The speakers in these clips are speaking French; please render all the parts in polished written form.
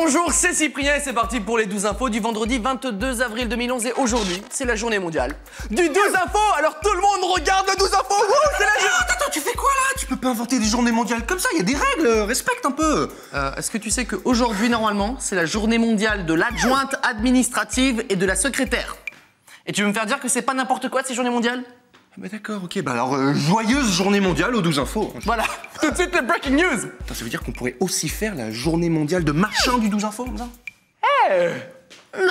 Bonjour, c'est Cyprien et c'est parti pour les 12 infos du vendredi 22 avril 2011 et aujourd'hui, c'est la journée mondiale du 12 infos. Alors tout le monde regarde le 12 infos. C'est la journée. Attends, tu fais quoi là? Tu peux pas inventer des journées mondiales comme ça, il y a des règles, respecte un peu. Est-ce que tu sais qu'aujourd'hui, normalement, c'est la journée mondiale de l'adjointe administrative et de la secrétaire? Et tu veux me faire dire que c'est pas n'importe quoi ces journées mondiales? Bah d'accord, ok, bah alors joyeuse journée mondiale aux 12 infos. Voilà, tout de suite les breaking news. Attends, ça veut dire qu'on pourrait aussi faire la journée mondiale de machin du 12 infos comme ça? Non.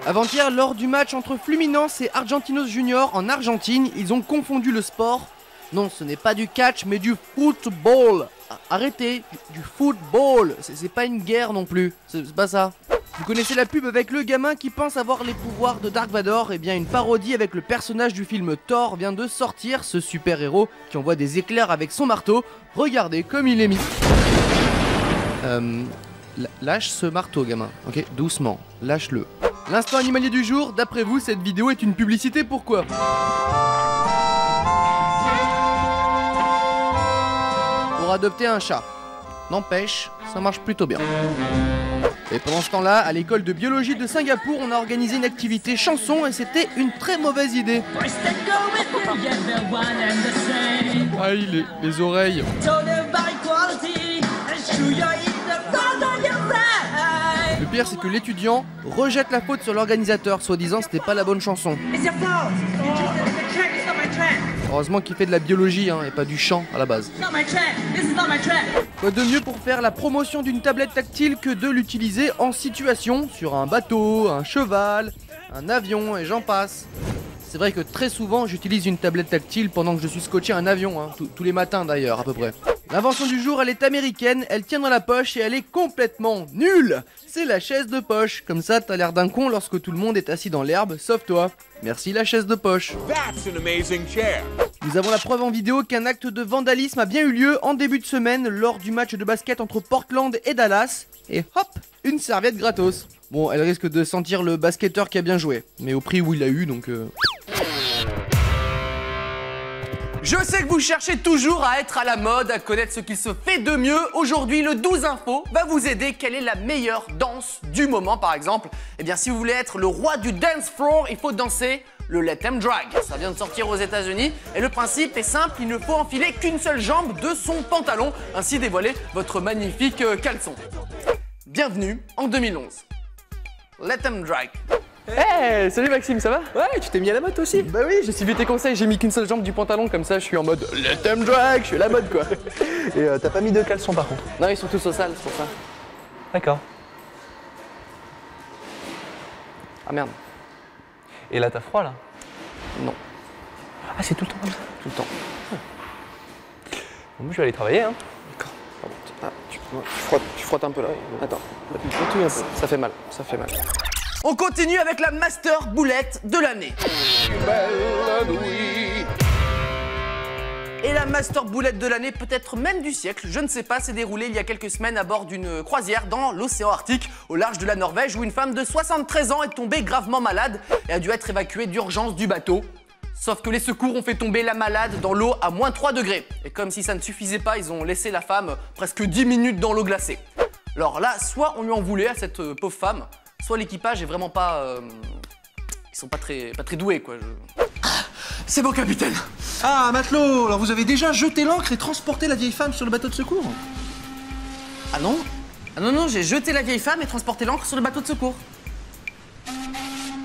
Avant-hier, lors du match entre Fluminense et Argentinos Junior en Argentine, ils ont confondu le sport. Non, ce n'est pas du catch, mais du football. Arrêtez, du football. C'est pas une guerre non plus, c'est pas ça. Vous connaissez la pub avec le gamin qui pense avoir les pouvoirs de Dark Vador? Eh bien, une parodie avec le personnage du film Thor vient de sortir, ce super-héros qui envoie des éclairs avec son marteau. Regardez comme il est mis. Lâche ce marteau, gamin, ok? Doucement, lâche-le. L'instant animalier du jour, d'après vous, cette vidéo est une publicité pourquoi? Pour adopter un chat. N'empêche, ça marche plutôt bien. Et pendant ce temps-là, à l'école de biologie de Singapour, on a organisé une activité chanson et c'était une très mauvaise idée. Aïe, les oreilles. Le pire, c'est que l'étudiant rejette la faute sur l'organisateur, soi-disant c'était pas la bonne chanson. Heureusement qu'il fait de la biologie et pas du chant à la base. Quoi de mieux pour faire la promotion d'une tablette tactile que de l'utiliser en situation sur un bateau, un cheval, un avion et j'en passe. C'est vrai que très souvent j'utilise une tablette tactile pendant que je suis scotché à un avion, tous les matins d'ailleurs à peu près. L'invention du jour, elle est américaine, elle tient dans la poche et elle est complètement nulle. C'est la chaise de poche, comme ça t'as l'air d'un con lorsque tout le monde est assis dans l'herbe, sauf toi. Merci la chaise de poche. That's an amazing chair. Nous avons la preuve en vidéo qu'un acte de vandalisme a bien eu lieu en début de semaine lors du match de basket entre Portland et Dallas. Et hop, une serviette gratos. Bon, elle risque de sentir le basketteur qui a bien joué, mais au prix où il a eu donc... Je sais que vous cherchez toujours à être à la mode, à connaître ce qui se fait de mieux. Aujourd'hui, le 12 infos va vous aider. Quelle est la meilleure danse du moment, par exemple? Eh bien, si vous voulez être le roi du dance floor, il faut danser le Let Them Drag. Ça vient de sortir aux États-Unis et le principe est simple, il ne faut enfiler qu'une seule jambe de son pantalon, ainsi dévoiler votre magnifique caleçon. Bienvenue en 2011. Let Them Drag. Hey, salut Maxime, ça va? Ouais, tu t'es mis à la mode aussi? Bah oui, j'ai suivi tes conseils, j'ai mis qu'une seule jambe du pantalon, comme ça je suis en mode Let them drag, je suis à la mode quoi. Et t'as pas mis de caleçon par contre? Non, ils sont tous au sale, c'est pour ça. D'accord. Ah merde. Et là t'as froid là? Non. Ah c'est tout le temps comme ça? Tout le temps. Bon, je vais aller travailler hein. D'accord. Pardon. Ah, tu frottes un peu là. Attends. Ça fait mal, ça fait mal. On continue avec la master boulette de l'année. Et la master boulette de l'année, peut-être même du siècle, je ne sais pas, s'est déroulée il y a quelques semaines à bord d'une croisière dans l'océan Arctique, au large de la Norvège, où une femme de 73 ans est tombée gravement malade et a dû être évacuée d'urgence du bateau. Sauf que les secours ont fait tomber la malade dans l'eau à moins 3 degrés. Et comme si ça ne suffisait pas, ils ont laissé la femme presque 10 minutes dans l'eau glacée. Alors là, soit on lui en voulait à cette pauvre femme, soit l'équipage est vraiment pas... ils sont pas très doués, quoi. C'est bon, capitaine. Ah, matelot, alors vous avez déjà jeté l'ancre et transporté la vieille femme sur le bateau de secours? Ah non? Ah non, j'ai jeté la vieille femme et transporté l'ancre sur le bateau de secours.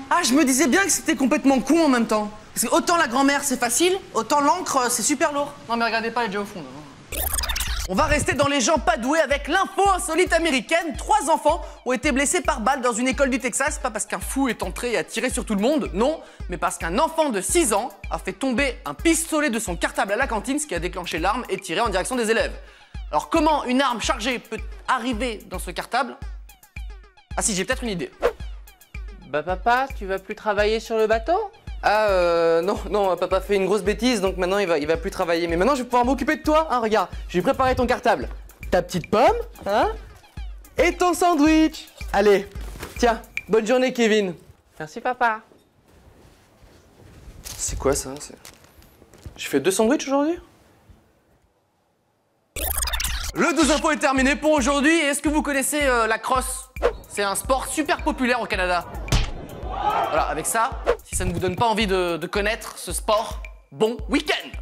Ah, je me disais bien que c'était complètement con en même temps. Parce que autant la grand-mère c'est facile, autant l'encre c'est super lourd. Non mais regardez pas, elle est déjà au fond. On va rester dans les gens pas doués avec l'info insolite américaine. 3 enfants ont été blessés par balle dans une école du Texas, pas parce qu'un fou est entré et a tiré sur tout le monde, non, mais parce qu'un enfant de 6 ans a fait tomber un pistolet de son cartable à la cantine, ce qui a déclenché l'arme et tiré en direction des élèves. Alors comment une arme chargée peut arriver dans ce cartable? Ah si, j'ai peut-être une idée. Bah papa, tu vas plus travailler sur le bateau? Non, papa fait une grosse bêtise, donc maintenant il va plus travailler. Mais maintenant je vais pouvoir m'occuper de toi, regarde, j'ai préparé ton cartable. Ta petite pomme, et ton sandwich. Allez, tiens, bonne journée Kevin. Merci papa. C'est quoi ça? J'ai fait 2 sandwichs aujourd'hui? Le 12 info est terminé pour aujourd'hui. Est-ce que vous connaissez la crosse? C'est un sport super populaire au Canada. Voilà, avec ça, si ça ne vous donne pas envie de connaître ce sport, bon week-end!